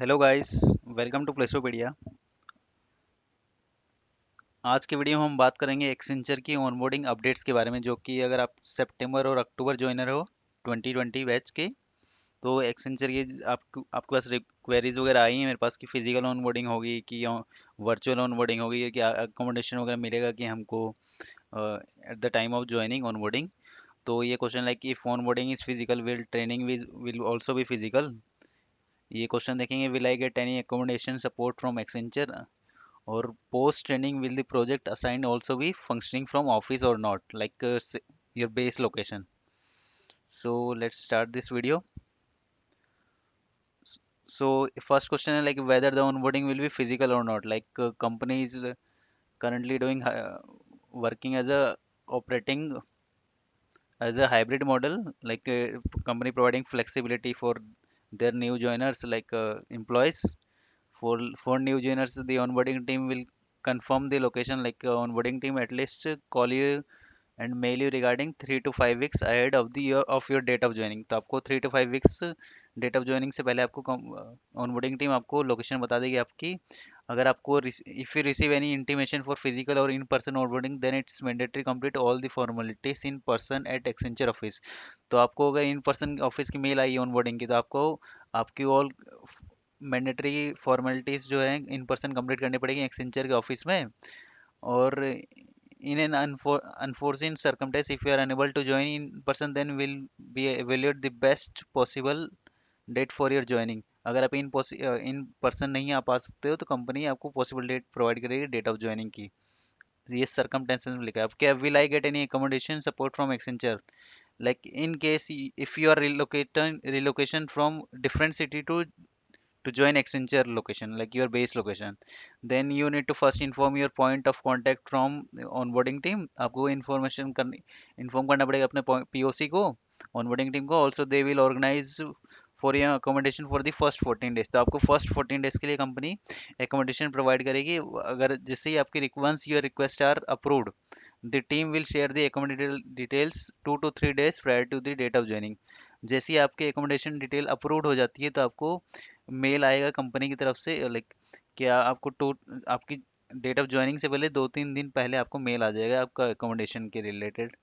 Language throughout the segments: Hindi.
Hello guys, welcome to Placeopedia. आज के वीडियो में हम बात करेंगे एक्सेंचर की ऑनबोर्डिंग अपडेट्स के बारे में, जो कि अगर आप सितंबर और अक्टूबर ज्वाइनर हो 2020 बैच के, तो एक्सेंचर की आपके पास क्वेरीज वगैरह आई हैं मेरे पास कि फिजिकल ऑनबोर्डिंग होगी कि वर्चुअल ऑनबोर्डिंग होगी, कि अकोमोडेशन वगैरह मिलेगा कि हमको at the time of joining onboarding. तो ये question like if onboarding is physical, will training will also be physical. ये क्वेश्चन देखेंगे, will I get any accommodation support from Accenture, or post training will the project assigned also be functioning from office or not, like your base location. So let's start this video. So first question is like whether the onboarding will be physical or not. Like company is currently doing working as a operating as a hybrid model, like company providing flexibility for their new joiners, like employees. For new joiners, the onboarding team will confirm the location, like onboarding team at least call you and mail you regarding 3 to 5 weeks ahead of the year of your date of joining। तो आपको 3 to 5 weeks date of joining से पहले आपको ऑनबोर्डिंग टीम आपको लोकेशन बता देगी आपकी। अगर आपको if you receive any intimation for physical और in person onboarding, then it's mandatory complete all the formalities in person at Accenture office. तो आपको अगर इन पर्सन ऑफिस की मेल आई ऑनबोर्डिंग की, तो आपको आपकी ऑल मैंडेटरी फॉर्मेलिटीज जो है इन पर्सन कंप्लीट करनी पड़ेगी एक्सेंचर के ऑफिस में। और in an unforeseen circumstance, if you are unable to join in person, then will be evaluate the best possible date for your joining। अगर आप इन पर्सन नहीं आ पा सकते हो, तो कंपनी आपको पॉसिबल डेट प्रोवाइड करेगी डेट ऑफ ज्वाइनिंग की। ये सर्कमटेंसेस में लिखा है। अब क्या, will I get any accommodation support from Accenture, like in case if you are relocation from different city to join Accenture location, like your base location, then you need to first inform your point of contact from onboarding team। आपको इन्फॉर्म करना पड़ेगा अपने POC को, onboarding team को। also they will organize for your accommodation for the first 14 days। तो आपको फर्स्ट 14 डेज के लिए कंपनी accommodation प्रोवाइड करेगी। अगर जैसे ही आपकी once your request are approved, the team will share the accommodation details 2 to 3 days prior to the date of joining। जैसे ही आपकी एकोमोडेशन डिटेल अप्रूव्ड हो जाती है, तो आपको मेल आएगा कंपनी की तरफ से, लाइक क्या आपको आपकी डेट ऑफ ज्वाइनिंग से पहले 2-3 दिन पहले आपको मेल आ जाएगा आपका एकोमोडेशन के रिलेटेड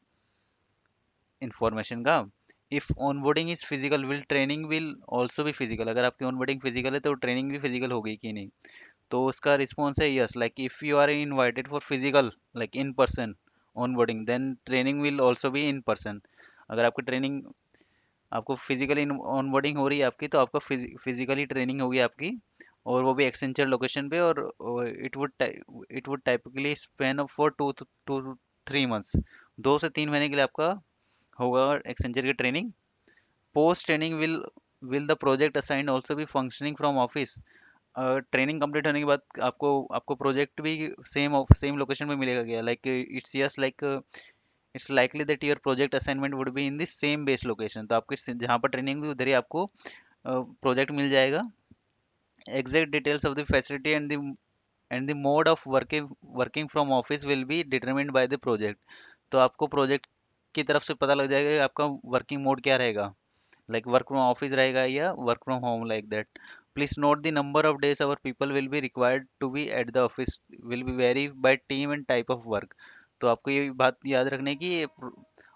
इंफॉर्मेशन का। If onboarding is physical, will training will also भी फिजिकल। अगर आपकी ऑनबोर्डिंग फिजिकल है, तो ट्रेनिंग भी फिजिकल होगी कि नहीं। तो उसका रिस्पॉन्स है yes, like if you are invited for physical, like in person onboarding, then training will also भी इन पर्सन। अगर आपकी ट्रेनिंग, आपको फिजिकली ऑनबोर्डिंग हो रही है आपकी, तो आपका फिजिकली ट्रेनिंग होगी आपकी, और वो भी एक्सेंचर लोकेशन पे। और it would typically Spain for 2 to 3 months। 2 से 3 महीने के लिए आपका होगा एक्सेंचर की training. Post training will the project assigned also भी functioning from office. Training complete होने के बाद आपको आपको प्रोजेक्ट भी सेम लोकेशन में मिलेगा क्या, like it's yes, like it's likely that your project assignment would be in the same base location. तो आपकी जहाँ पर ट्रेनिंग भी, उधर ही आपको प्रोजेक्ट मिल जाएगा। Exact details of the facility and the mode of working from office will B determined by the project. तो आपको प्रोजेक्ट की तरफ से पता लग जाएगा कि आपका वर्किंग मोड क्या रहेगा, लाइक वर्क फ्रॉम ऑफिस रहेगा या work from home, like that. Please note the number of days our people will be required to be at the office will be vary by team and type of work. तो आपको ये बात याद रखने की,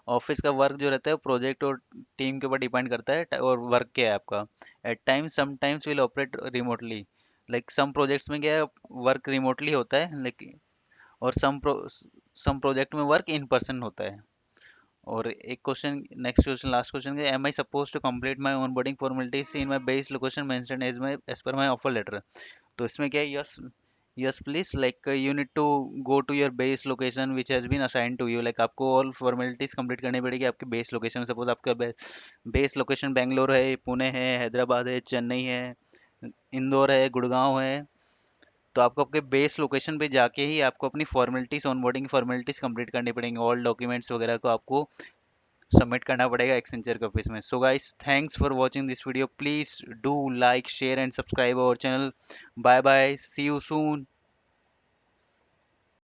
ऑफिस का वर्क जो रहता है प्रोजेक्ट और टीम के ऊपर डिपेंड करता है, और वर्क क्या है आपका। At times some times will operate remotely, like some projects में क्या है, वर्क रिमोटली होता है, लेकिन और सम प्रोजेक्ट में वर्क इन पर्सन होता है। और एक question, next question, last question, am I suppose to complete my onboarding formalities in my base location mentioned as per my offer letter. तो इसमें क्या है, yes, yes please, like you need to go to your base location which has been assign to you. Like आपको ऑल फॉर्मेलिटीज कंप्लीट करनी पड़ेगी आपके बेस लोकेशन। सपोज आपका बेस लोकेशन बेंगलोर है, पुणे है, हैदराबाद है, चेन्नई है, इंदौर है, गुड़गांव है। तो आपको आपके बेस लोकेशन पे जाके ही आपको अपनी फॉर्मेलिटीज, ऑनबोर्डिंग फॉर्मेलिटीज कंप्लीट करनी पड़ेंगी। ऑल डॉक्यूमेंट्स वगैरह को आपको सबमिट करना पड़ेगा एक्सेंचर के ऑफिस में। So guys, thanks for watching this video. Please do like, share and subscribe our channel. Bye bye, see you soon.